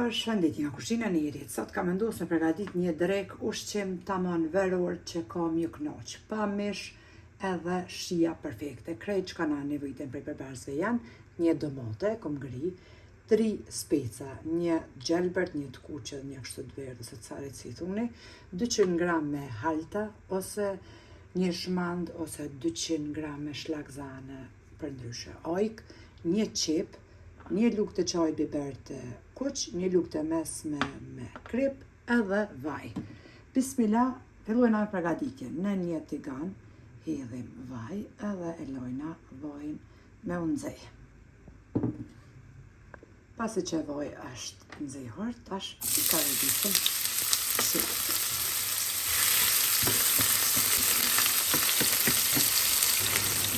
Përshëndetje nga kuzhina e Jerit. Sot kam vendosur me përgatit një drek ushqim tamam veror që ka mjë knoq, pa mish edhe shija perfekte. Krejt çka na nevojiten prej përbarsve janë një domate, kom gri, 3 speca, një gjelbert, një të kuqe, një kështu të verdhë, ose carit si thuni, 200 gram me halta, ose një shmand, ose 200 gram me shlakzane për ndryshe ojk, një qep, një lugë të çaj biber të kuq, një lugë të mesme me krip edhe vaj. Bismillah, fillojna me përgatitjen. Në një tigan hedhim vaj edhe e lojna vajin me u nxej. Pasi që vaj është nxehur, tash i karodisim qep.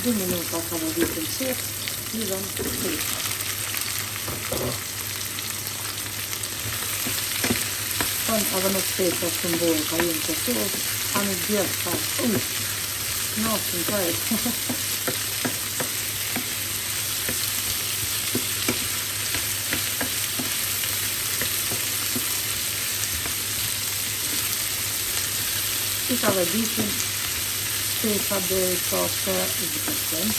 Dë minuta karodisim qep, hidhen krip. Edhe me speca që mbojnë ka jenë të sos, a në djerë ka nosin të e. I ka dhe ditin speca dhe sa të zbëtën.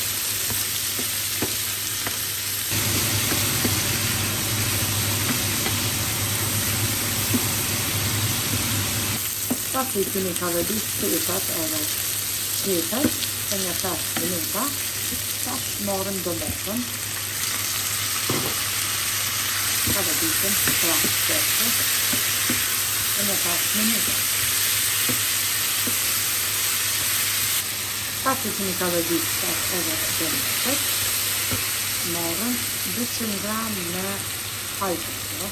Pasi kemi ka vedit specat edhe qepet, e një 5 minuta, tash marrim dometën. Ka veditin 3 specet, e një 5 minuta. Pasi kemi ka vedit edhe dometet, marrim 200 gram me hajtëto,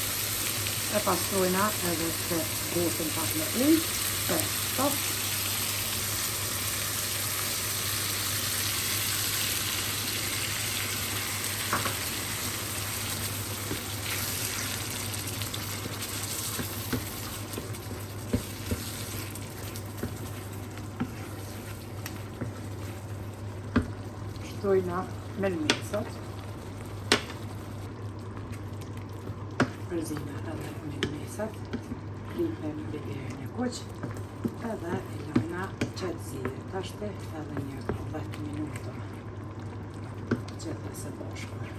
e pastrojna edhe të gotën pak me ujë, stop. Shtojna melmesat, përzina edhe melmesat, kripem biberin e kuq, edhe e lojna qëtë zire. Tashte edhe një 10 minuta qëtë se bashkër.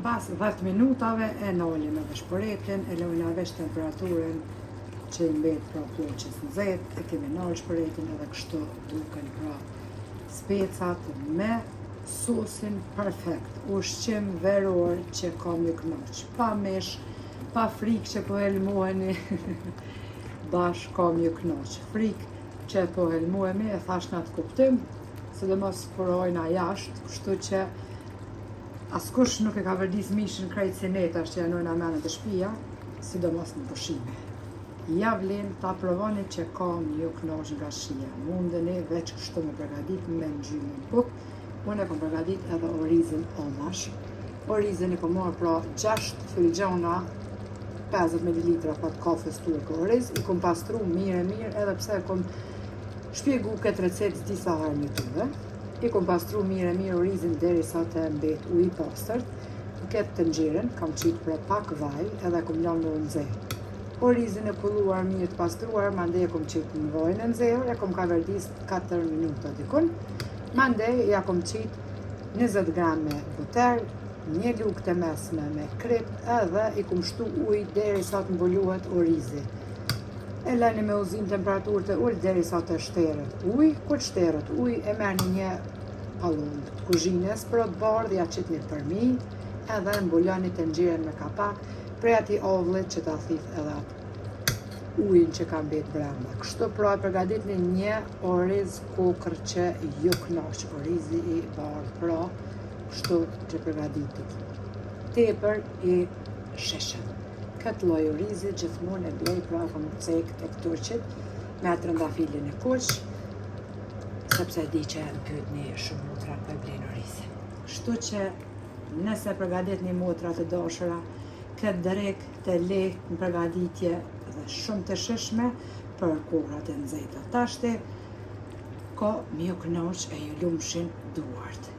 Pas 10 minutave e nolim edhe shpëretin, e lojna vesh temperaturën që i mbet pra ploqës në zet, e kemi nalë shpëretin edhe kështu duken pra specat me sosin perfekt, ushqim veror që ka mjë knoq, pa mish, pa frikë që po helmoheni, bash ka mjë knoq, frikë që po helmohemi e thash në atë kuptim, sidomos kur hojna jashtë, kështu që askush nuk e ka vërdis mishin krejt si netash që janojnë amenet të shpia, sidomos në pushime. Ja vlen ta provoni që ka mjë knoq nga shia. Mundeni veç kështu me përgadit me ngjymë buk. Unë e kom përgadit edhe orizin omash. Orizin e kom marrë pra 6 filxhona 50 ml pat kafes turk oriz. I kom pastru mirë edhe pse e kom shpjegu këtë recet disa herë në YouTube. I kom pastru mirë orizin deri sa të mbet ujë i pastërt. Në këtë tenxherën kam qitë për pak vaj edhe kom lanë në nxehë. Orizin e pulluar mirë të pastruar, mandej e kom qitë në vajin e nxehur, e kom ka verdis 4 minuta dikun. Mandej ja kom qitë 20 gram me buter, një lugë të mesme me krip edhe i kom shtu ujë deri sa të mbuluhet orizi. E lani me uzim temperaturë të ullë deri sa të shterët ujë. Kur shterët ujë e merrni një pallon të kuzhines për të bardhë, ja qitni përmi, edhe mbuloni tenxherën me kapak, prej ati ovllit që ta thith edhe atë ujin që ka mbet brenda. Kështu pra e përgatitni një oriz kokër që ju knoq, orizi i bardhë, pra kështu që përgatitet. Tepër i sheshen. Këtë lloj orizi gjithmonë e blej pra kom cek tek turqit me trëndafilin e kuq, sepse di që janë pyetni shumë motra për blenorisi. Kështu që nëse përgatitni motra të dashura, këtë drek të lehtë në përgatitje dhe shumë të shishme për kohrat e nxehta. Tashti ka mi ju kënaq e ju lumshin duart.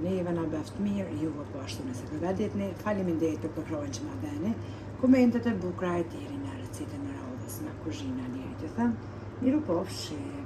Neve na beft mirë, juve po ashtu nëse përgatitni. Faleminderit për përkrahjen që ma bëni. Komentet e bukura e deri në recetën e radhës me kuzhina deri të thënë. Miru pofshi.